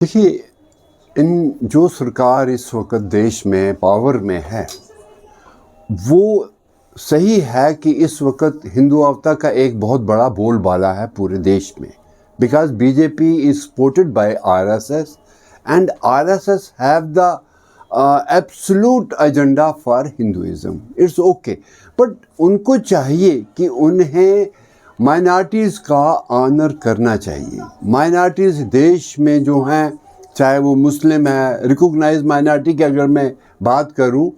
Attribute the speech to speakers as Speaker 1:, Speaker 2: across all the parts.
Speaker 1: देखिए, इन जो सरकार इस वक्त देश में पावर में है, वो सही है कि इस वक्त हिंदुत्व का एक बहुत बड़ा बोलबाला है पूरे देश में, because BJP is supported by RSS and RSS have the absolute agenda for Hinduism. It's okay, but उनको चाहिए कि उन्हें माइनॉरिटीज़ का ऑनर करना चाहिए. माइनॉरिटीज़ देश में जो हैं, चाहे वो मुस्लिम है, रिकॉग्नाइज माइनॉरिटी की अगर मैं बात करूं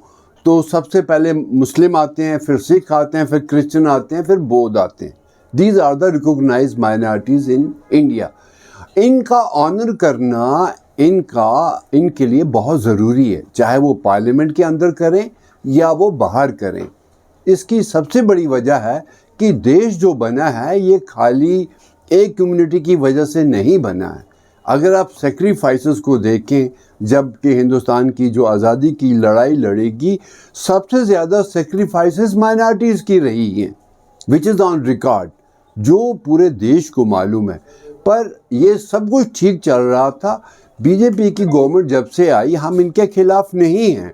Speaker 1: तो सबसे पहले मुस्लिम आते हैं, फिर सिख आते हैं, फिर क्रिश्चियन आते हैं, फिर बौद्ध आते हैं. These are the recognise minorities in India. इनका ऑनर करना इनके लिए बहुत ज़रूरी है, चाहे वो पार्लियामेंट के अंदर करें या वो बाहर करें. इसकी सबसे बड़ी वजह है कि देश जो बना है ये खाली एक कम्युनिटी की वजह से नहीं बना है. अगर आप सेक्रीफाइसेस को देखें, जब कि हिंदुस्तान की जो आज़ादी की लड़ाई लड़ेगी, सबसे ज़्यादा सेक्रीफाइसेस माइनॉरिटीज़ की रही हैं, विच इज़ ऑन रिकॉर्ड, जो पूरे देश को मालूम है. पर ये सब कुछ ठीक चल रहा था. बीजेपी की गवर्नमेंट जब से आई, हम इनके खिलाफ नहीं हैं,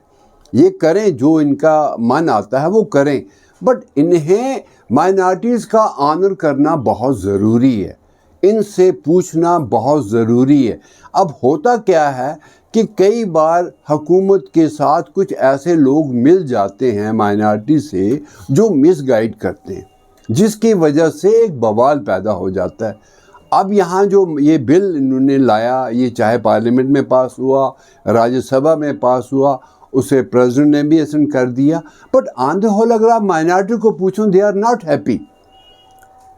Speaker 1: ये करें जो इनका मन आता है वो करें, बट इन्हें माइनॉरिटीज़ का ऑनर करना बहुत ज़रूरी है, इनसे पूछना बहुत ज़रूरी है. अब होता क्या है कि कई बार हुकूमत के साथ कुछ ऐसे लोग मिल जाते हैं माइनॉरिटी से जो मिसगाइड करते हैं, जिसकी वजह से एक बवाल पैदा हो जाता है. अब यहाँ जो ये बिल इन्होंने लाया, ये चाहे पार्लियामेंट में पास हुआ, राज्यसभा में पास हुआ, उसे प्रेसिडेंट ने भी असेंट कर दिया, बट ऑन द होल अगर आप माइनॉरिटी को पूछूं, they are not happy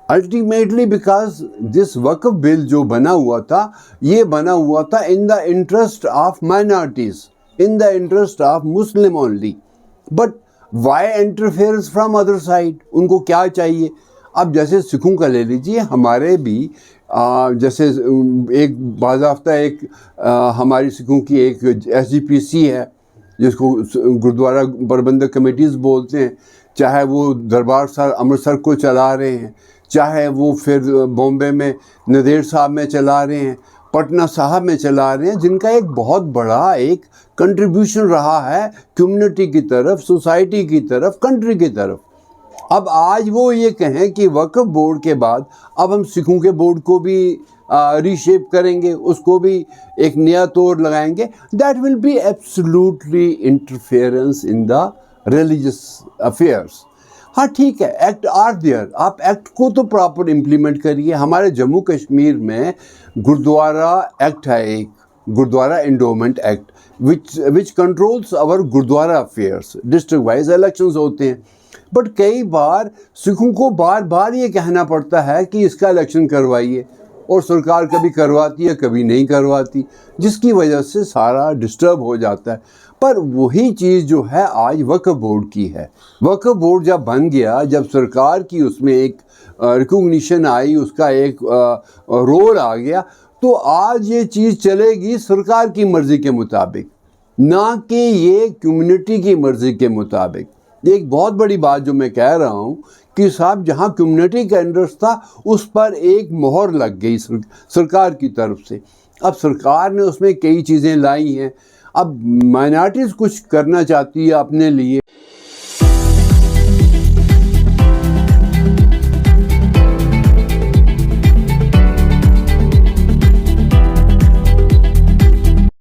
Speaker 1: ultimately, because this Waqf bill जो बना हुआ था, ये बना हुआ था in the interest of minorities, in the interest of Muslim only. But why interference from other side? उनको क्या चाहिए? अब जैसे सिखों का ले लीजिए, हमारे भी जैसे एक बाज़ाफ्ता एक हमारी सिखों की एक SGPC है, जिसको गुरुद्वारा प्रबंधक कमेटीज़ बोलते हैं, चाहे वो दरबार साहब अमृतसर को चला रहे हैं, चाहे वो फिर बॉम्बे में नदेड़ साहब में चला रहे हैं, पटना साहब में चला रहे हैं, जिनका एक बहुत बड़ा एक कंट्रीब्यूशन रहा है कम्युनिटी की तरफ, सोसाइटी की तरफ, कंट्री की तरफ. अब आज वो ये कहें कि वक्फ बोर्ड के बाद अब हम सिखों के बोर्ड को भी रीशेप करेंगे, उसको भी एक नया तोड़ लगाएंगे, that will be absolutely interference in the religious affairs. हाँ ठीक है, एक्ट आर देयर, आप एक्ट को तो प्रॉपर इम्प्लीमेंट करिए. हमारे जम्मू कश्मीर में गुरुद्वारा एक्ट है, एक gurdwara endowment act, which controls our gurdwara affairs. District wise elections होते हैं, बट कई बार सिखों को बार बार ये कहना पड़ता है कि इसका इलेक्शन करवाइए, और सरकार कभी करवाती है कभी नहीं करवाती, जिसकी वजह से सारा डिस्टर्ब हो जाता है. पर वही चीज़ जो है आज वक्फ बोर्ड की है. वक्फ बोर्ड जब बन गया, जब सरकार की उसमें एक रिकॉग्निशन आई, उसका एक रोल आ गया, तो आज ये चीज़ चलेगी सरकार की मर्ज़ी के मुताबिक, ना कि ये कम्युनिटी की मर्ज़ी के मुताबिक. एक बहुत बड़ी बात जो मैं कह रहा हूँ कि साहब, जहाँ कम्युनिटी का इंटरेस्ट था, उस पर एक मोहर लग गई सरकार की तरफ से. अब सरकार ने उसमें कई चीज़ें लाई हैं. अब माइनॉरिटीज़ कुछ करना चाहती है अपने लिए,